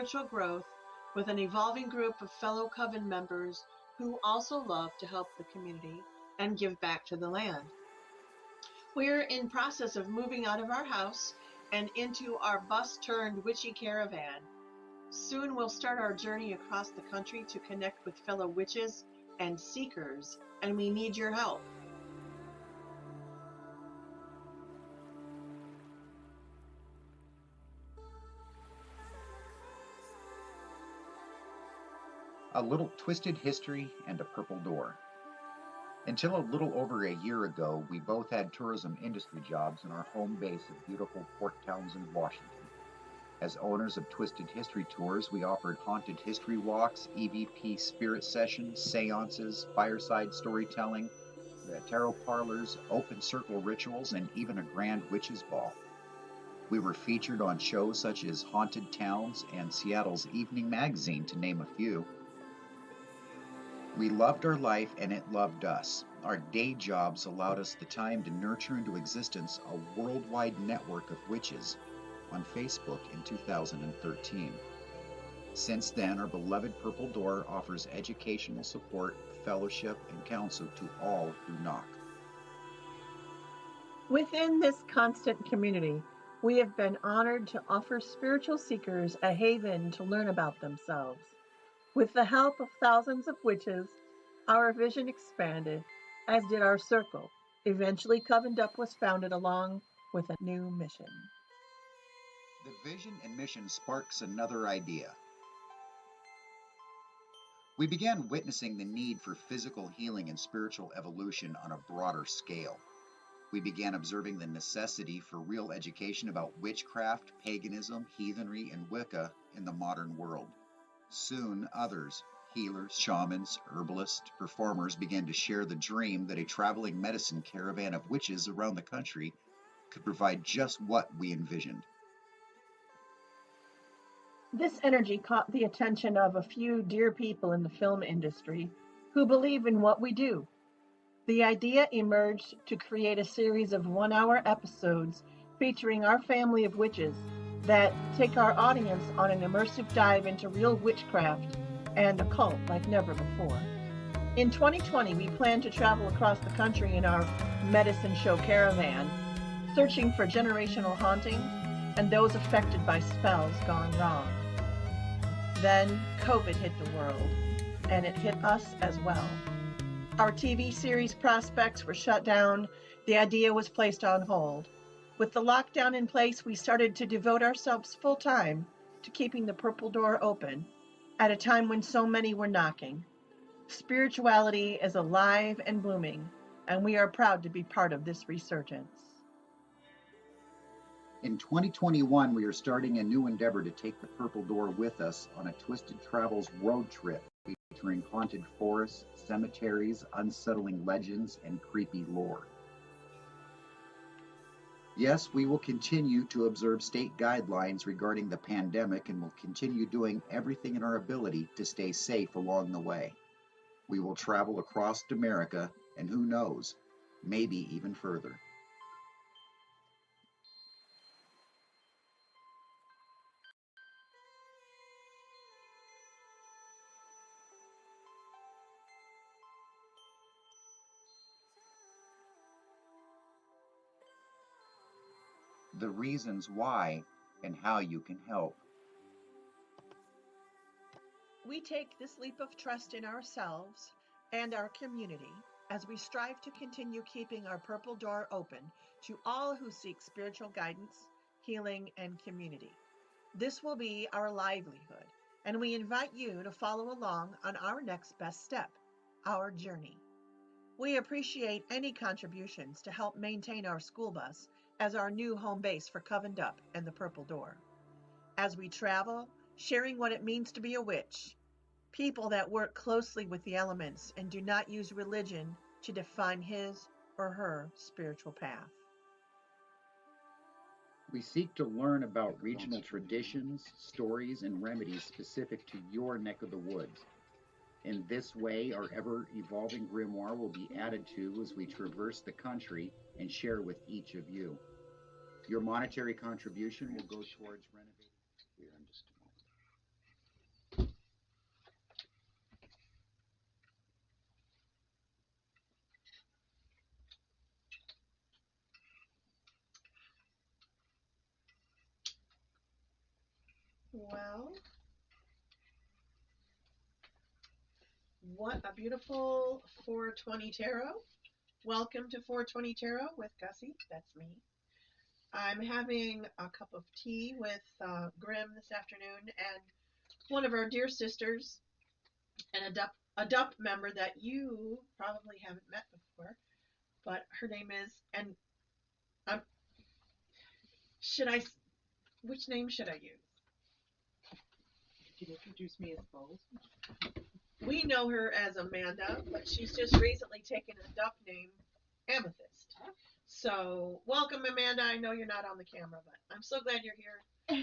spiritual growth with an evolving group of fellow coven members who also love to help the community and give back to the land. We're in process of moving out of our house and into our bus-turned witchy caravan. Soon we'll start our journey across the country to connect with fellow witches and seekers, and we need your help. A little twisted history and a purple door. Until a little over a year ago, we both had tourism industry jobs in our home base of beautiful Port Townsend, Washington. As owners of Twisted History Tours, we offered haunted history walks, EVP spirit sessions, seances, fireside storytelling, tarot parlors, open circle rituals, and even a grand witches' ball. We were featured on shows such as Haunted Towns and Seattle's Evening Magazine, to name a few. We loved our life and it loved us. Our day jobs allowed us the time to nurture into existence a worldwide network of witches on Facebook in 2013. Since then, our beloved Purple Door offers educational support, fellowship, and counsel to all who knock. Within this constant community, we have been honored to offer spiritual seekers a haven to learn about themselves. With the help of thousands of witches, our vision expanded, as did our circle. Eventually, Covened Up was founded along with a new mission. The vision and mission sparks another idea. We began witnessing the need for physical healing and spiritual evolution on a broader scale. We began observing the necessity for real education about witchcraft, paganism, heathenry, and Wicca in the modern world. Soon others, healers, shamans, herbalists, performers, began to share the dream that a traveling medicine caravan of witches around the country could provide just what we envisioned. This energy caught the attention of a few dear people in the film industry who believe in what we do. The idea emerged to create a series of 1-hour episodes featuring our family of witches that take our audience on an immersive dive into real witchcraft and occult like never before. In 2020, we plan to travel across the country in our medicine show caravan, searching for generational hauntings and those affected by spells gone wrong. Then COVID hit the world, and it hit us as well. Our TV series prospects were shut down. The idea was placed on hold. With the lockdown in place, we started to devote ourselves full time to keeping the Purple Door open at a time when so many were knocking. Spirituality is alive and blooming, and we are proud to be part of this resurgence. In 2021, we are starting a new endeavor to take the Purple Door with us on a Twisted Travels road trip featuring haunted forests, cemeteries, unsettling legends, and creepy lore. Yes, we will continue to observe state guidelines regarding the pandemic and will continue doing everything in our ability to stay safe along the way. We will travel across America and who knows, maybe even further. The reasons why and how you can help. We take this leap of trust in ourselves and our community as we strive to continue keeping our Purple Door open to all who seek spiritual guidance, healing, and community. This will be our livelihood, and we invite you to follow along on our next best step, our journey. We appreciate any contributions to help maintain our school bus as our new home base for Covened Up and the Purple Door. As we travel, sharing what it means to be a witch, people that work closely with the elements and do not use religion to define his or her spiritual path. We seek to learn about regional traditions, stories, and remedies specific to your neck of the woods. In this way, our ever-evolving grimoire will be added to as we traverse the country and share with each of you. Your monetary contribution will go towards renovating. Here in just a moment. Well, what a beautiful 420 tarot. Welcome to 420 Tarot with Gussy. That's me. I'm having a cup of tea with Grymm this afternoon, and one of our dear sisters, and a DUP member that you probably haven't met before, but her name is, and um, should I, which name should I use? You can introduce me as both. We know her as Amanda, but she's just recently taken a DUP name, Amethyst. So, welcome, Amanda. I know you're not on the camera, but I'm so glad you're here.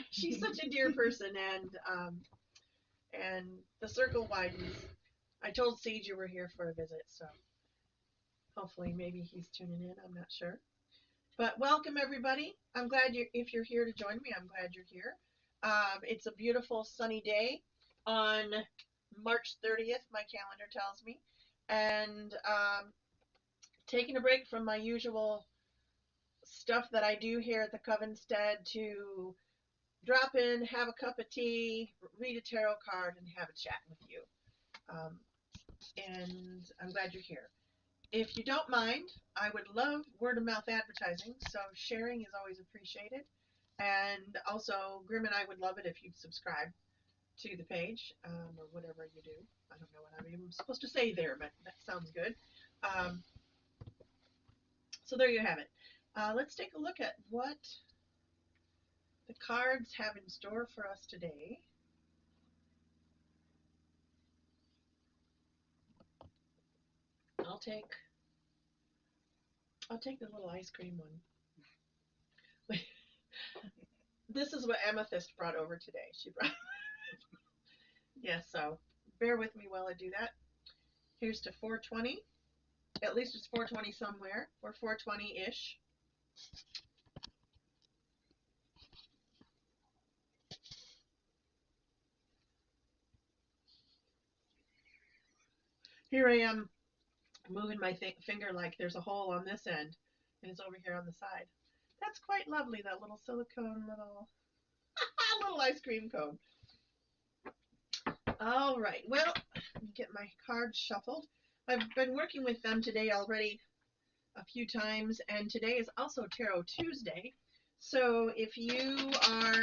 She's such a dear person, and the circle widens. I told Sage you were here for a visit, so hopefully maybe he's tuning in. I'm not sure. But welcome, everybody. I'm glad if you're here to join me, I'm glad you're here. It's a beautiful sunny day on March 30th, my calendar tells me, and taking a break from my usual stuff that I do here at the Covenstead to drop in, have a cup of tea, read a tarot card, and have a chat with you. And I'm glad you're here. If you don't mind, I would love word of mouth advertising, so sharing is always appreciated. And also, Grymm and I would love it if you'd subscribe to the page, or whatever you do. I don't know what I'm even supposed to say there, but that sounds good. So there you have it. Let's take a look at what the cards have in store for us today. I'll take the little ice cream one. This is what Amethyst brought over today. She brought yeah, so bear with me while I do that. Here's to 420. At least it's 420 somewhere, or 420-ish. Here I am moving my finger like there's a hole on this end, and it's over here on the side. That's quite lovely, that little silicone little ice cream cone. All right, well, let me get my cards shuffled. I've been working with them today already a few times, and today is also Tarot Tuesday. So if you are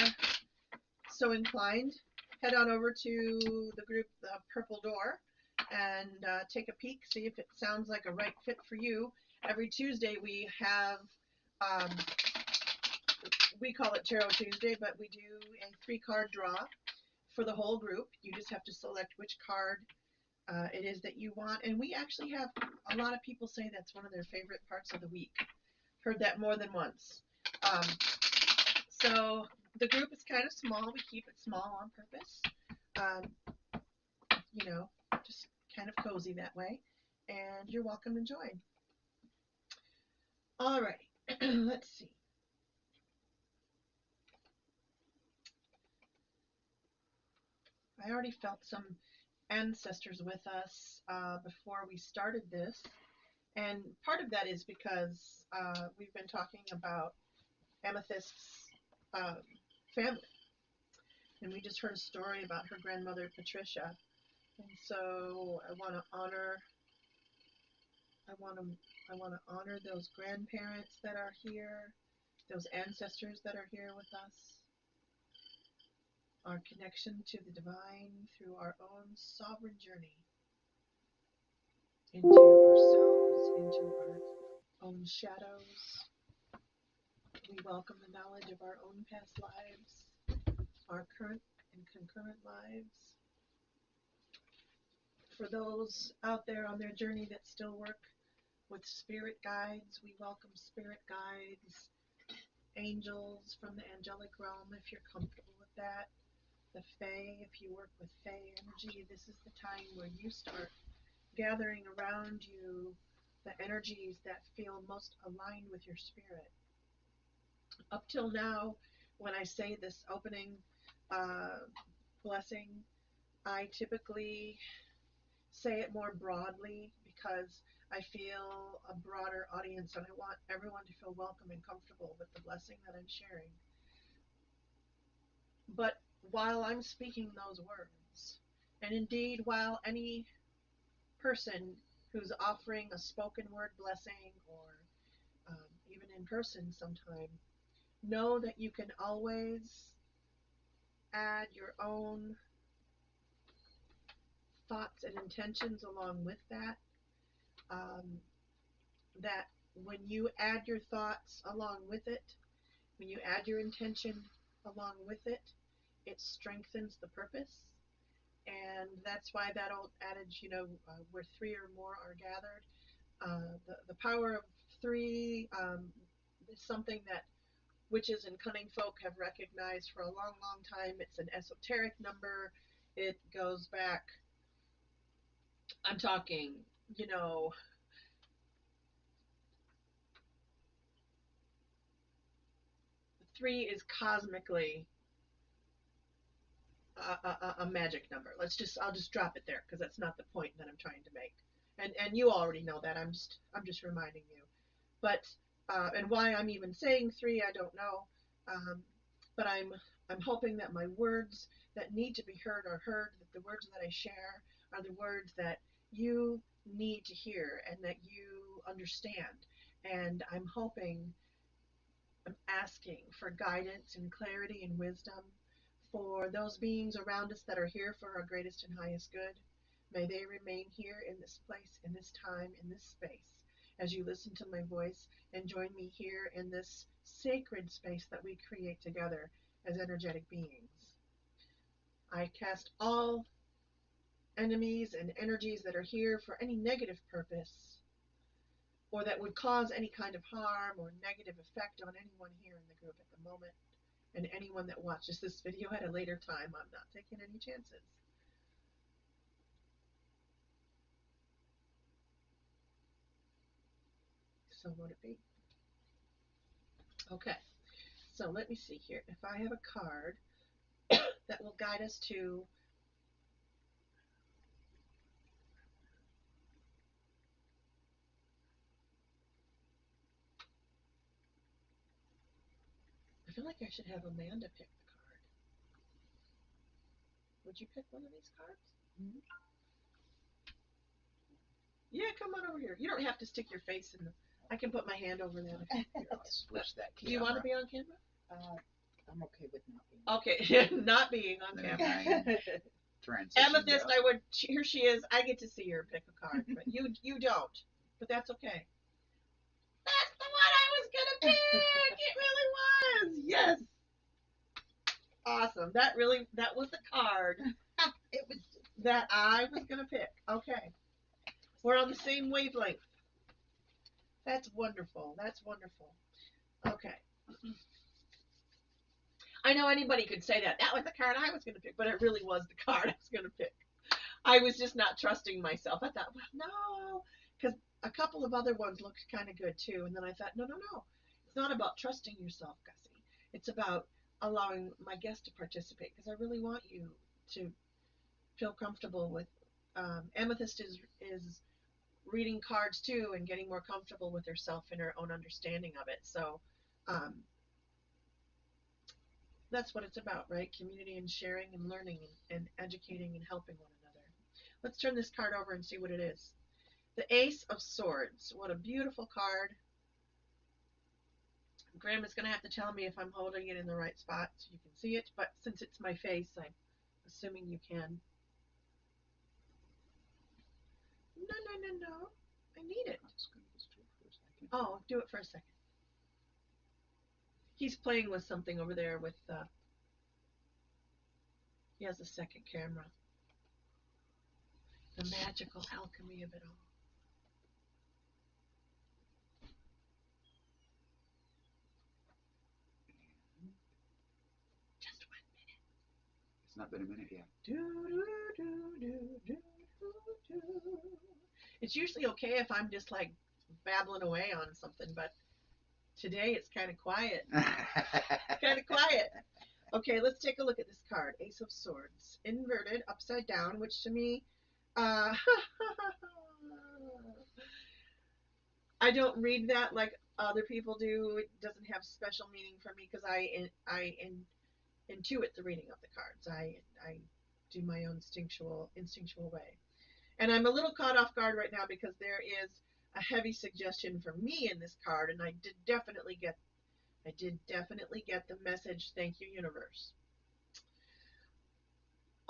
so inclined, head on over to the group, The Purple Door, and take a peek, see if it sounds like a right fit for you. Every Tuesday we have, we call it Tarot Tuesday, but we do a 3-card draw for the whole group. You just have to select which card it is that you want, and we actually have a lot of people say that's one of their favorite parts of the week. Heard that more than once. So the group is kind of small. We keep it small on purpose. You know, just kind of cozy that way. And you're welcome to join. All right, let's see. I already felt some ancestors with us before we started this. And part of that is because we've been talking about Amethyst's family. And we just heard a story about her grandmother, Patricia. And so I want to honor those grandparents that are here, those ancestors that are here with us, our connection to the divine through our own sovereign journey into ourselves, into our own shadows. We welcome the knowledge of our own past lives, our current and concurrent lives. For those out there on their journey that still work with spirit guides, we welcome spirit guides, angels from the angelic realm if you're comfortable with that. The Fae, if you work with Fae energy, this is the time where you start gathering around you the energies that feel most aligned with your spirit. Up till now, when I say this opening blessing, I typically say it more broadly because I feel a broader audience and I want everyone to feel welcome and comfortable with the blessing that I'm sharing. But while I'm speaking those words, and indeed while any person who's offering a spoken word blessing or even in person sometime, know that you can always add your own thoughts and intentions along with that. Um, that when you add your thoughts along with it, when you add your intention along with it, it strengthens the purpose. And that's why that old adage, where three or more are gathered, the power of three is something that witches and cunning folk have recognized for a long, long time. It's an esoteric number. It goes back, I'm talking, you know, three is cosmically a magic number. I'll just drop it there because that's not the point that I'm trying to make. And you already know that. I'm just reminding you. But and why I'm even saying three, I don't know. Um, but I'm hoping that my words that need to be heard are heard. That the words that I share are the words that you need to hear and that you understand. And I'm asking for guidance and clarity and wisdom for those beings around us that are here for our greatest and highest good. May they remain here in this place, in this time, in this space, as you listen to my voice and join me here in this sacred space that we create together as energetic beings. I cast all enemies and energies that are here for any negative purpose or that would cause any kind of harm or negative effect on anyone here in the group at the moment. And anyone that watches this video at a later time, I'm not taking any chances. So would it be? Okay, so let me see here. If I have a card that will guide us to I feel like I should have Amanda pick the card. Would you pick one of these cards? Mhm. Yeah, come on over here. You don't have to stick your face in the. I can put my hand over there. Here, I'll switch that camera. Do you want to be on camera? I'm okay with not being. Okay, not being on Then camera. I transitioned Amethyst, out. I would. Here she is. I get to see her pick a card, but you don't. But that's okay. That's the one I was gonna pick. It really was. Yes. Awesome. That was the card It was. that I was gonna pick. Okay. We're on the same wavelength. That's wonderful. That's wonderful. Okay. I know anybody could say that. That was the card I was gonna pick, but it really was the card I was gonna pick. I was just not trusting myself. I thought, well, no, because a couple of other ones looked kind of good too. And then I thought, no, no, no. It's not about trusting yourself, Gussy. It's about allowing my guest to participate because I really want you to feel comfortable with. Amethyst is reading cards too and getting more comfortable with herself and her own understanding of it. So um, that's what it's about, right? Community and sharing and learning and educating and helping one another. Let's turn this card over and see what it is. The Ace of Swords. What a beautiful card. Grymm is going to have to tell me if I'm holding it in the right spot so you can see it, but since it's my face, I'm assuming you can. No, no, no, no. I need it. I'm just going to go straight for a second. Oh, do it for a second. He's playing with something over there with, he has a second camera. The magical alchemy of it all. Just 1 minute. It's not been a minute yet. It's usually okay if I'm just like babbling away on something, but today it's kind of quiet. Kind of quiet. Okay, let's take a look at this card. Ace of Swords. Inverted, upside down, which to me, I don't read that like other people do. It doesn't have special meaning for me because intuit the reading of the cards. I do my own instinctual way. And I'm a little caught off guard right now because there is a heavy suggestion for me in this card, and I did definitely get the message. Thank you, universe.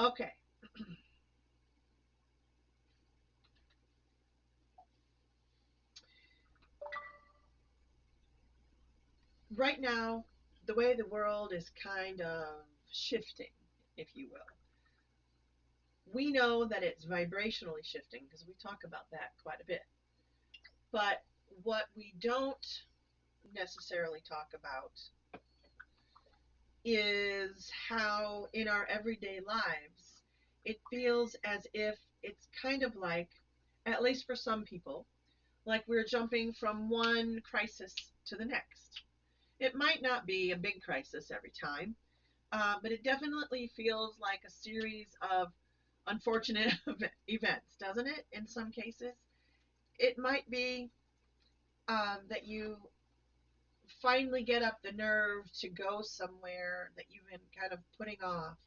Okay. Right now, the way the world is kind of shifting, if you will. We know that it's vibrationally shifting because we talk about that quite a bit. But what we don't necessarily talk about is how in our everyday lives it feels as if it's kind of like, at least for some people, like we're jumping from one crisis to the next. It might not be a big crisis every time, but it definitely feels like a series of unfortunate events, doesn't it? In some cases, it might be that you finally get up the nerve to go somewhere that you've been kind of putting off.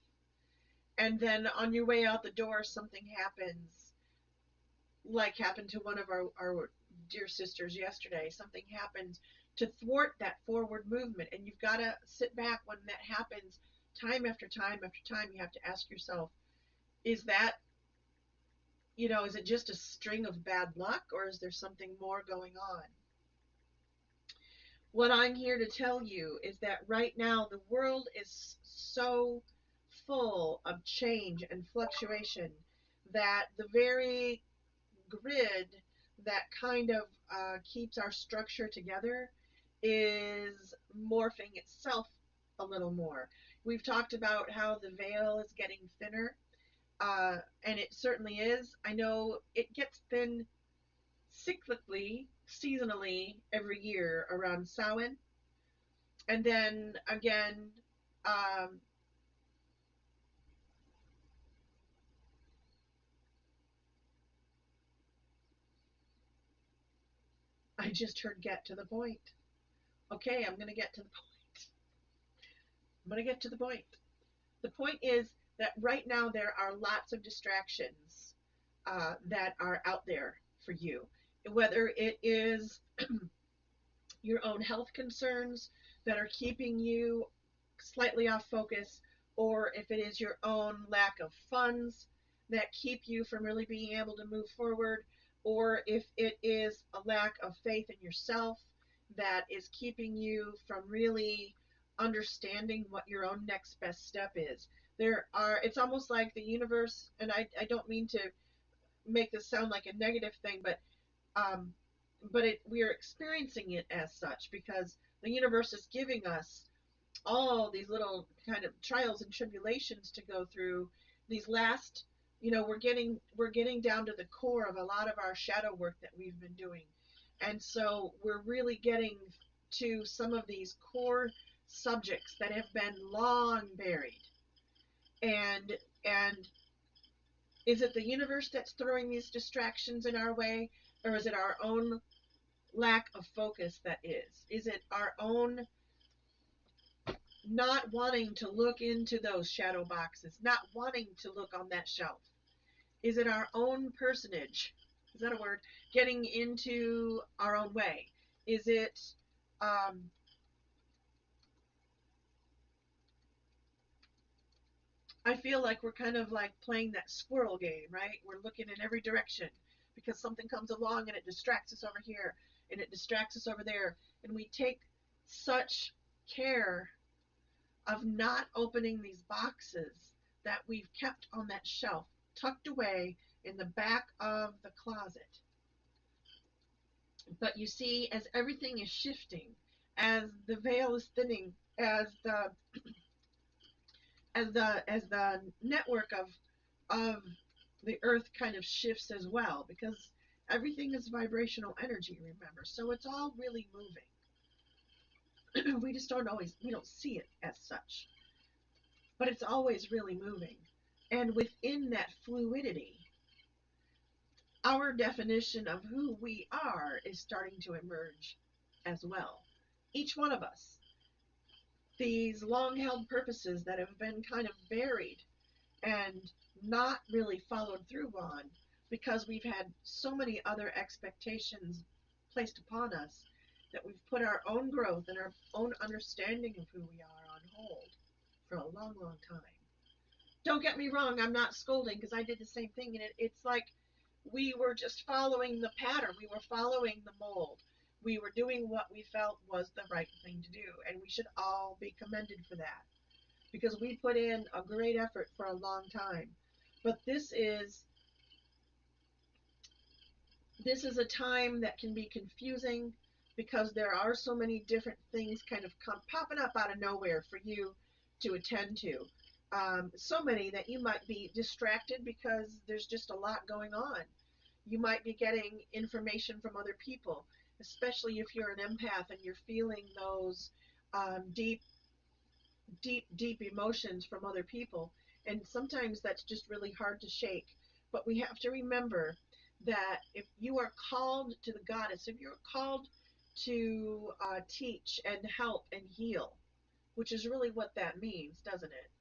And then on your way out the door, something happens, like happened to one of our dear sisters yesterday. Something happens to thwart that forward movement. And you've got to sit back when that happens time after time after time. You have to ask yourself, is that, is it just a string of bad luck or is there something more going on? What I'm here to tell you is that right now the world is so full of change and fluctuation that the very grid that kind of keeps our structure together is morphing itself a little more. We've talked about how the veil is getting thinner, and it certainly is. I know it gets thin cyclically, seasonally, every year around Samhain, and then again, um, I just heard get to the point. Okay, I'm going to get to the point. I'm going to get to the point. The point is that right now there are lots of distractions that are out there for you. Whether it is your own health concerns that are keeping you slightly off focus, or if it is your own lack of funds that keep you from really being able to move forward, or if it is a lack of faith in yourself that is keeping you from really understanding what your own next best step is. It's almost like the universe, and I don't mean to make this sound like a negative thing, um, we are experiencing it as such because the universe is giving us all these little kind of trials and tribulations to go through. These last, we're getting down to the core of a lot of our shadow work that we've been doing, and so we're really getting to some of these core subjects that have been long buried. And is it the universe that's throwing these distractions in our way, or is it our own lack of focus that is? Is it our own not wanting to look into those shadow boxes, not wanting to look on that shelf? Is it our own personage? Is that a word? Getting into our own way? Is it, um, I feel like we're kind of like playing that squirrel game, right? We're looking in every direction because something comes along and it distracts us over here and it distracts us over there. And we take such care of not opening these boxes that we've kept on that shelf, tucked away in the back of the closet. But you see, as everything is shifting, as the veil is thinning, as the network of the earth kind of shifts as well, because everything is vibrational energy, remember, so it's all really moving. We don't see it as such, but it's always really moving. And within that fluidity, our definition of who we are is starting to emerge as well. Each one of us. these long-held purposes that have been kind of buried and not really followed through on because we've had so many other expectations placed upon us that we've put our own growth and our own understanding of who we are on hold for a long, long time. Don't get me wrong, I'm not scolding because I did the same thing, and it's like we were just following the pattern. We were following the mold. We were doing what we felt was the right thing to do, and we should all be commended for that because we put in a great effort for a long time. But this is a time that can be confusing because there are so many different things kind of popping up out of nowhere for you to attend to. So many that you might be distracted because there's just a lot going on. You might be getting information from other people, especially if you're an empath and you're feeling those deep, deep, deep emotions from other people. And sometimes that's just really hard to shake. But we have to remember that if you are called to the goddess, if you're called to teach and help and heal, which is really what that means, doesn't it?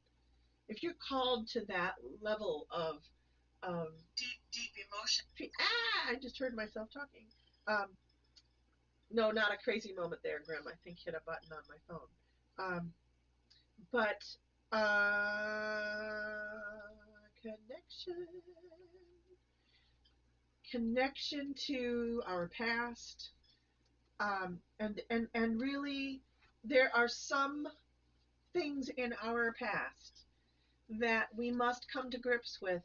If you're called to that level of deep, deep emotion, I just heard myself talking. No, not a crazy moment there, Grymm. I think hit a button on my phone. But connection, connection to our past, and really, there are some things in our past that we must come to grips with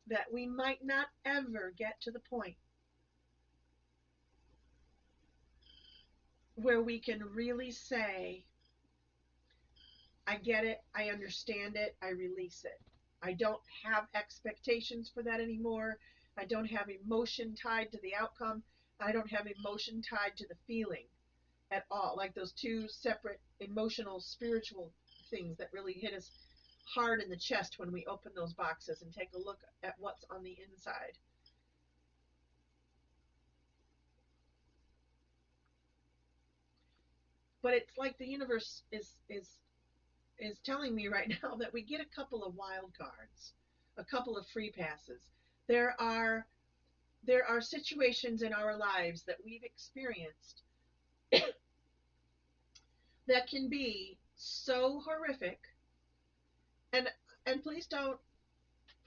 that we might not ever get to the point where we can really say, I get it, I understand it, I release it. I don't have expectations for that anymore. I don't have emotion tied to the outcome. I don't have emotion tied to the feeling at all. Like those two separate emotional, spiritual things that really hit us hard in the chest when we open those boxes and take a look at what's on the inside. But it's like the universe is telling me right now that we get a couple of wild cards, a couple of free passes. There are situations in our lives that we've experienced that can be so horrific, and please don't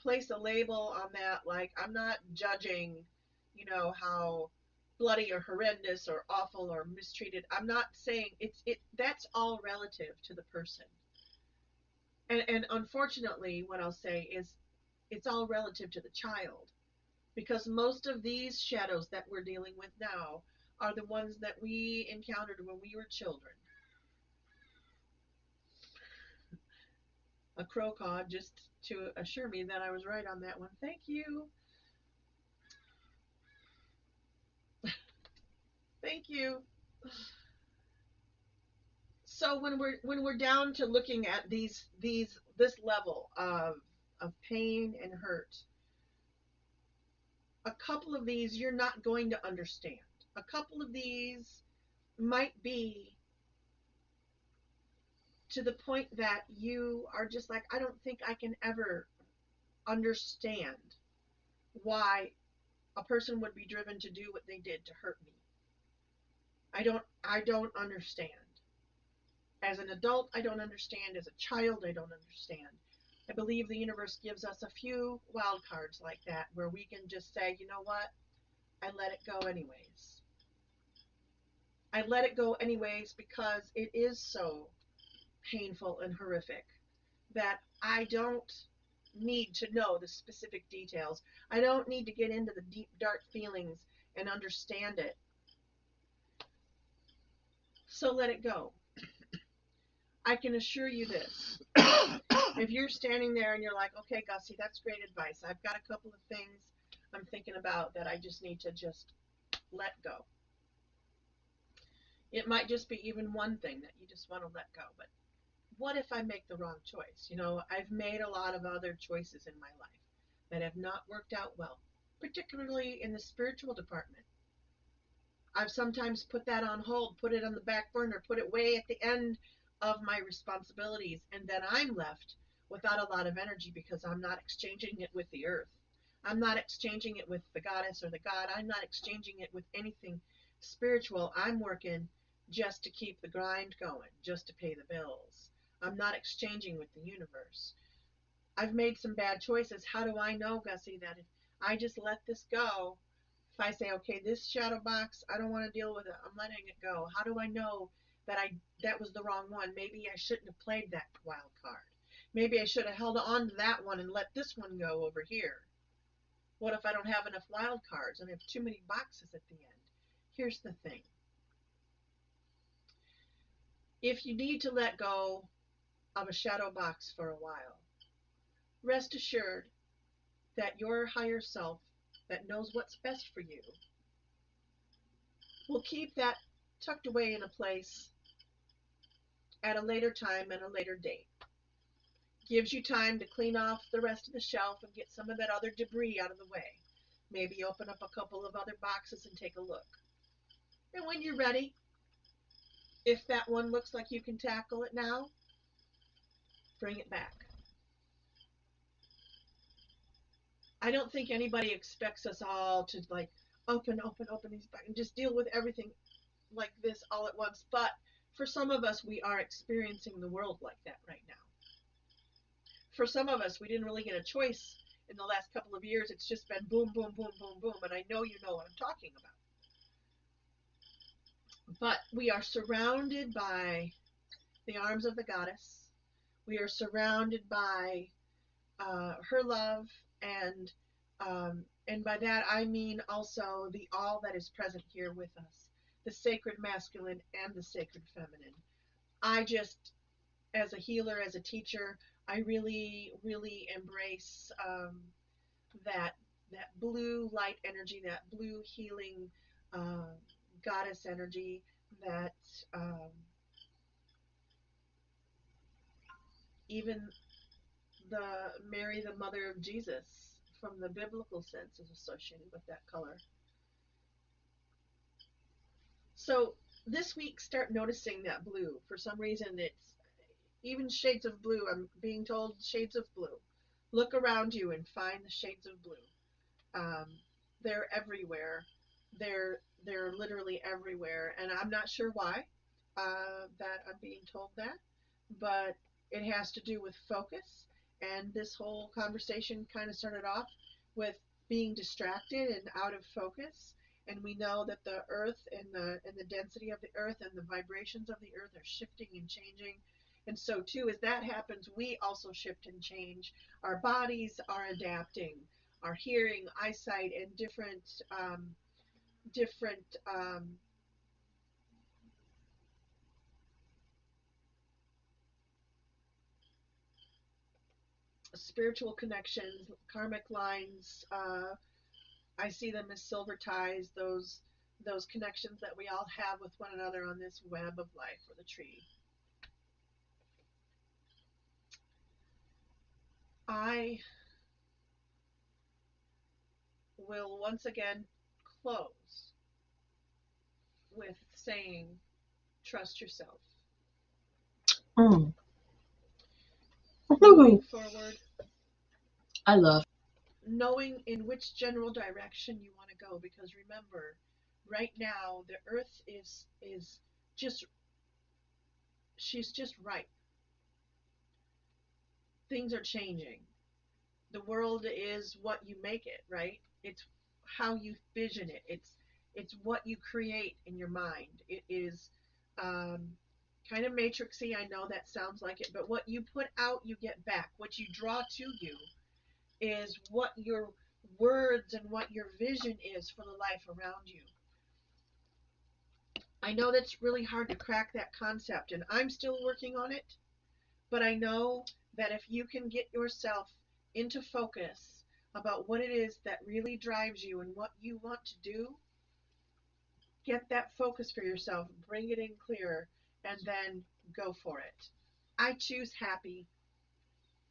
place a label on that. Like, I'm not judging, how bloody or horrendous or awful or mistreated. I'm not saying that's all relative to the person. And unfortunately, what I'll say is it's all relative to the child, because most of these shadows that we're dealing with now are the ones that we encountered when we were children. A crow cawed just to assure me that I was right on that one. Thank you. Thank you. So when we're down to looking at this level of pain and hurt, a couple of these you're not going to understand. A couple of these might be to the point that you are just like, I don't think I can ever understand why a person would be driven to do what they did to hurt me. I don't understand. As an adult, I don't understand. As a child, I don't understand. I believe the universe gives us a few wild cards like that where we can just say, you know what? I let it go anyways. I let it go anyways because it is so painful and horrific that I don't need to know the specific details. I don't need to get into the deep, dark feelings and understand it. So let it go. I can assure you this. If you're standing there and you're like, okay, Gussy, that's great advice. I've got a couple of things I'm thinking about that I just need to just let go. It might just be even one thing that you just want to let go. But what if I make the wrong choice? I've made a lot of other choices in my life that have not worked out well, particularly in the spiritual department. I've sometimes put that on hold, put it on the back burner, put it way at the end of my responsibilities, and then I'm left without a lot of energy because I'm not exchanging it with the earth. I'm not exchanging it with the goddess or the god. I'm not exchanging it with anything spiritual. I'm working just to keep the grind going, just to pay the bills. I'm not exchanging with the universe. I've made some bad choices. How do I know, Gussy, that if I just let this go, if I say, okay, this shadow box, I don't want to deal with it, I'm letting it go. How do I know that that was the wrong one? Maybe I shouldn't have played that wild card. Maybe I should have held on to that one and let this one go over here. What if I don't have enough wild cards and I have too many boxes at the end? Here's the thing. If you need to let go of a shadow box for a while, rest assured that your higher self that knows what's best for you will keep that tucked away in a place at a later time and a later date. Gives you time to clean off the rest of the shelf and get some of that other debris out of the way. Maybe open up a couple of other boxes and take a look. And when you're ready, if that one looks like you can tackle it now, bring it back. I don't think anybody expects us all to like open these back and just deal with everything like this all at once. But for some of us, we are experiencing the world like that right now. For some of us, we didn't really get a choice in the last couple of years. It's just been boom, boom, boom, boom, boom. And I know you know what I'm talking about. But we are surrounded by the arms of the goddess. We are surrounded by her love, and by that I mean also the all that is present here with us, the sacred masculine and the sacred feminine. I just, as a healer, as a teacher, I really, really embrace that that blue light energy, that blue healing uh, goddess energy that um, even the Mary, the mother of Jesus, from the biblical sense, is associated with that color. So this week, start noticing that blue. For some reason, it's even shades of blue. I'm being told shades of blue. Look around you and find the shades of blue. Um, they're everywhere. They're literally everywhere, and I'm not sure why that I'm being told that, but it has to do with focus. And this whole conversation kind of started off with being distracted and out of focus. And we know that the earth and the density of the earth and the vibrations of the earth are shifting and changing. And so too, as that happens, we also shift and change. Our bodies are adapting, our hearing, eyesight, and different spiritual connections, karmic lines. I see them as silver ties. Those connections that we all have with one another on this web of life or the tree. I will once again close with saying, trust yourself. Mm. Moving forward, I love. knowing in which general direction you want to go, because remember, right now the earth is just, she's just right. Things are changing. The world is what you make it, right? It's how you vision it. It's what you create in your mind. It is um, kind of matrixy. I know that sounds like it, but what you put out, you get back. What you draw to you is what your words and what your vision is for the life around you. I know that's really hard to crack that concept, and I'm still working on it, but I know that if you can get yourself into focus about what it is that really drives you and what you want to do, get that focus for yourself, bring it in clearer, and then go for it. I choose happy.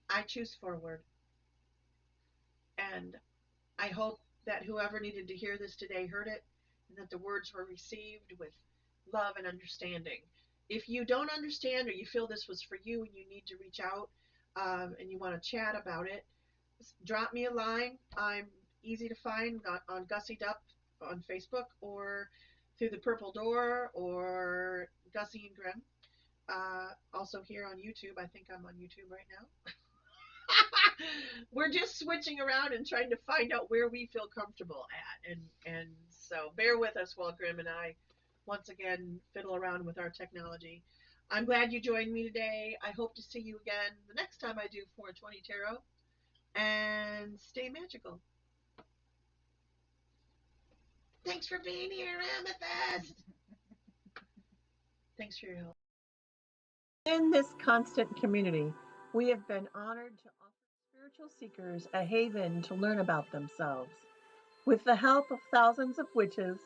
I choose forward. And I hope that whoever needed to hear this today heard it, and that the words were received with love and understanding. If you don't understand or you feel this was for you and you need to reach out and you want to chat about it, drop me a line. I'm easy to find on Gussy Dup on Facebook or through the Purple Door or Gussy and Grymm. Also here on YouTube. I think I'm on YouTube right now. We're just switching around and trying to find out where we feel comfortable at, and so bear with us while Grymm and I once again fiddle around with our technology. I'm glad you joined me today. I hope to see you again the next time I do 420 Tarot, and stay magical. Thanks for being here, Amethyst. Thanks for your help. In this constant community, we have been honored to offer spiritual seekers a haven to learn about themselves. With the help of thousands of witches,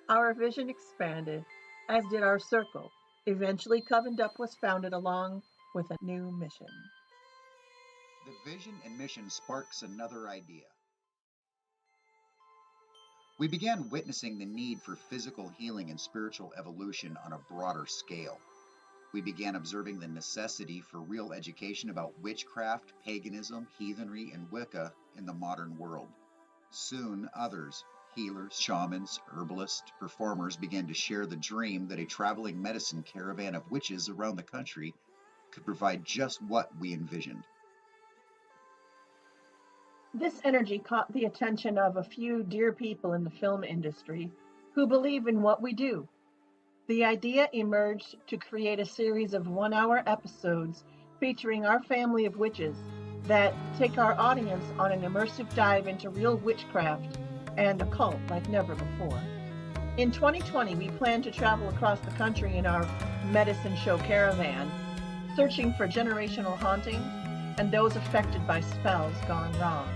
our vision expanded, as did our circle. Eventually, Covened Up was founded along with a new mission. The vision and mission sparks another idea. We began witnessing the need for physical healing and spiritual evolution on a broader scale. We began observing the necessity for real education about witchcraft, paganism, heathenry, and Wicca in the modern world. Soon others, healers, shamans, herbalists, performers, began to share the dream that a traveling medicine caravan of witches around the country could provide just what we envisioned. This energy caught the attention of a few dear people in the film industry who believe in what we do. The idea emerged to create a series of 1 hour episodes featuring our family of witches that take our audience on an immersive dive into real witchcraft and occult like never before. In 2020, we plan to travel across the country in our medicine show caravan, searching for generational hauntings and those affected by spells gone wrong.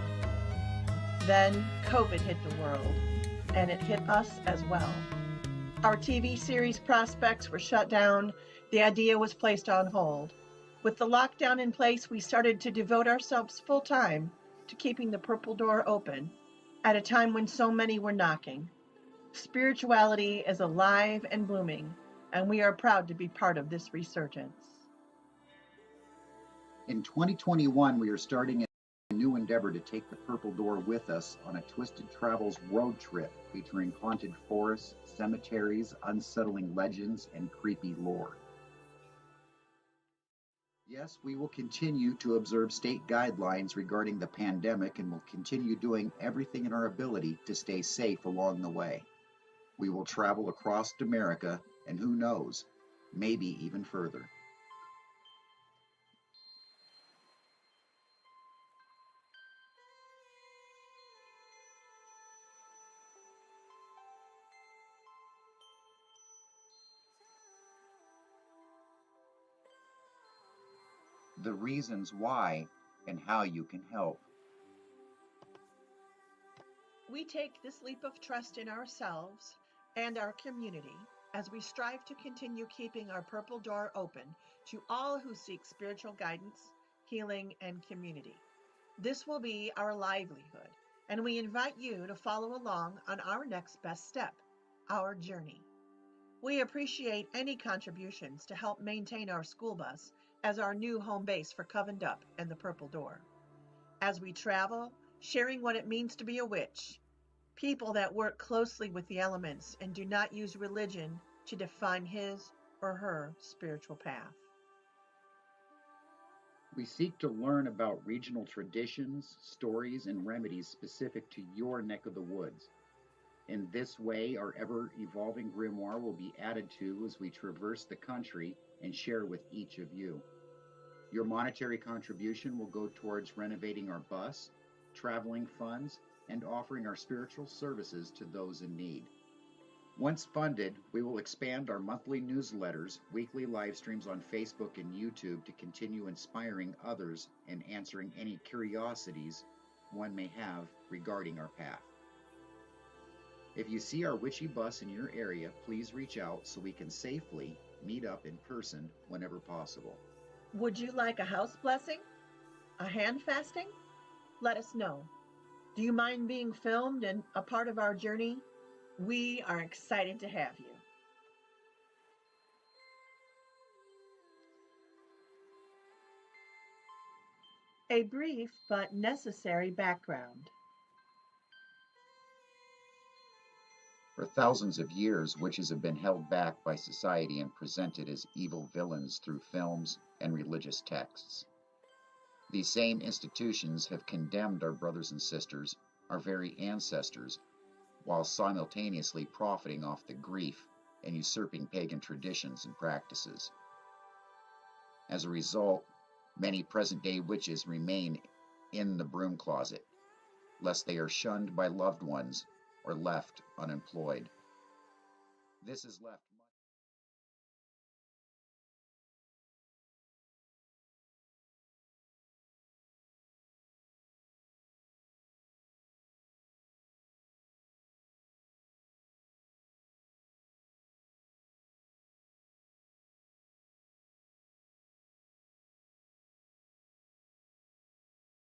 Then COVID hit the world, and it hit us as well. Our TV series prospects were shut down. The idea was placed on hold. With the lockdown in place, we started to devote ourselves full time to keeping the Purple Door open at a time when so many were knocking. Spirituality is alive and blooming, and we are proud to be part of this resurgence. In 2021, we are starting a new endeavor to take the Purple Door with us on a Twisted Travels road trip featuring haunted forests, cemeteries, unsettling legends, and creepy lore. Yes, we will continue to observe state guidelines regarding the pandemic and will continue doing everything in our ability to stay safe along the way. We will travel across America and who knows, maybe even further. The reasons why and how you can help. We take this leap of trust in ourselves and our community as we strive to continue keeping our Purple Door open to all who seek spiritual guidance, healing, and community. This will be our livelihood, and we invite you to follow along on our next best step, our journey. We appreciate any contributions to help maintain our school bus as our new home base for Covened Up and the Purple Door. As we travel, sharing what it means to be a witch, people that work closely with the elements and do not use religion to define his or her spiritual path. We seek to learn about regional traditions, stories, and remedies specific to your neck of the woods. In this way, our ever-evolving grimoire will be added to as we traverse the country and share with each of you. Your monetary contribution will go towards renovating our bus, traveling funds, and offering our spiritual services to those in need. Once funded, we will expand our monthly newsletters, weekly live streams on Facebook and YouTube to continue inspiring others and answering any curiosities one may have regarding our path. If you see our witchy bus in your area, please reach out so we can safely meet up in person whenever possible. Would you like a house blessing? A hand fasting? Let us know. Do you mind being filmed and a part of our journey? We are excited to have you. A brief but necessary background. For thousands of years, witches have been held back by society and presented as evil villains through films and religious texts. These same institutions have condemned our brothers and sisters, our very ancestors, while simultaneously profiting off the grief and usurping pagan traditions and practices. As a result, many present-day witches remain in the broom closet, lest they are shunned by loved ones or left unemployed. This has left